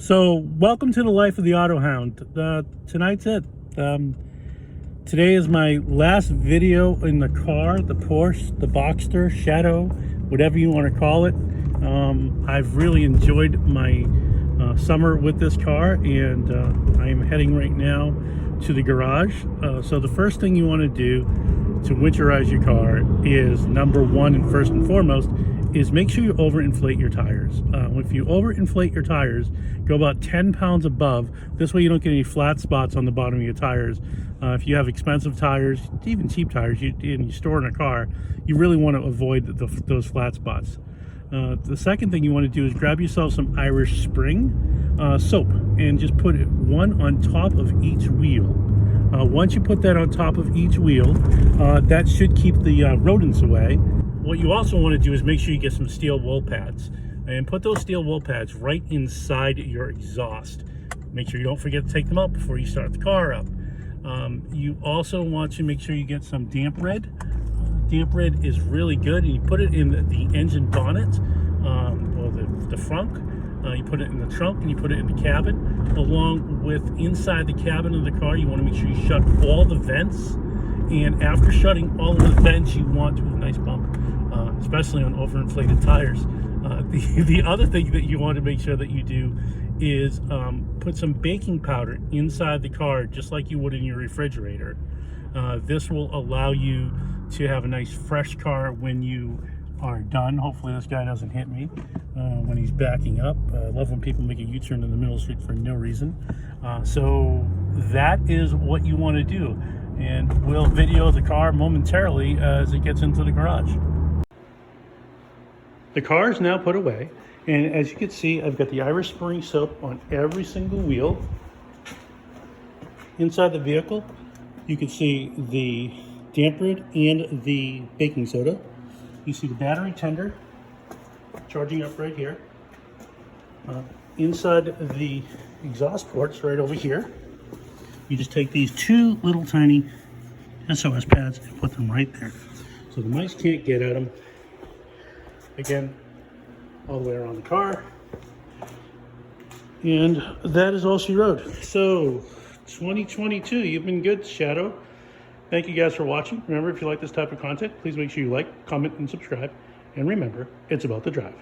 So, welcome to the life of the Autohound. Tonight's it. Today is my last video in the car, the Porsche, the Boxster, Shadow, whatever you want to call it. I've really enjoyed my summer with this car, and I am heading right now to the garage. So the first thing you want to do to winterize your car is, number one and first and foremost, is make sure you overinflate your tires. If you overinflate your tires, go about 10 pounds above. This way you don't get any flat spots on the bottom of your tires. If you have expensive tires, even cheap tires, and you store in a car, you really want to avoid those flat spots. The second thing you want to do is grab yourself some Irish Spring soap and just put one on top of each wheel. Once you put that on top of each wheel, that should keep the rodents away. What you also want to do is make sure you get some steel wool pads and put those steel wool pads right inside your exhaust. Make sure you don't forget to take them out before you start the car up. You also want to make sure you get some damp red. Damp red is really good, and you put it in the engine bonnet, or the frunk. You put it in the trunk, and you put it in the cabin. Along with inside the cabin of the car, you want to make sure you shut all the vents. And after shutting all of the vents, you want to, a nice bump, especially on overinflated tires. The other thing that you want to make sure that you do is put some baking powder inside the car, just like you would in your refrigerator. This will allow you to have a nice fresh car when you are done. Hopefully this guy doesn't hit me when he's backing up. I love when people make a U-turn in the middle of the street for no reason. So that is what you want to do. And we'll video the car momentarily as it gets into the garage. The car is now put away, and as you can see, I've got the Irish Spring soap on every single wheel. Inside the vehicle, you can see the damp red and the baking soda. You see the battery tender charging up right here. Inside the exhaust ports right over here. You just take these two little tiny SOS pads and put them right there. So the mice can't get at them. Again, all the way around the car. And that is all she wrote. So, 2022, you've been good, Shadow. Thank you guys for watching. Remember, if you like this type of content, please make sure you like, comment, and subscribe. And remember, it's about the drive.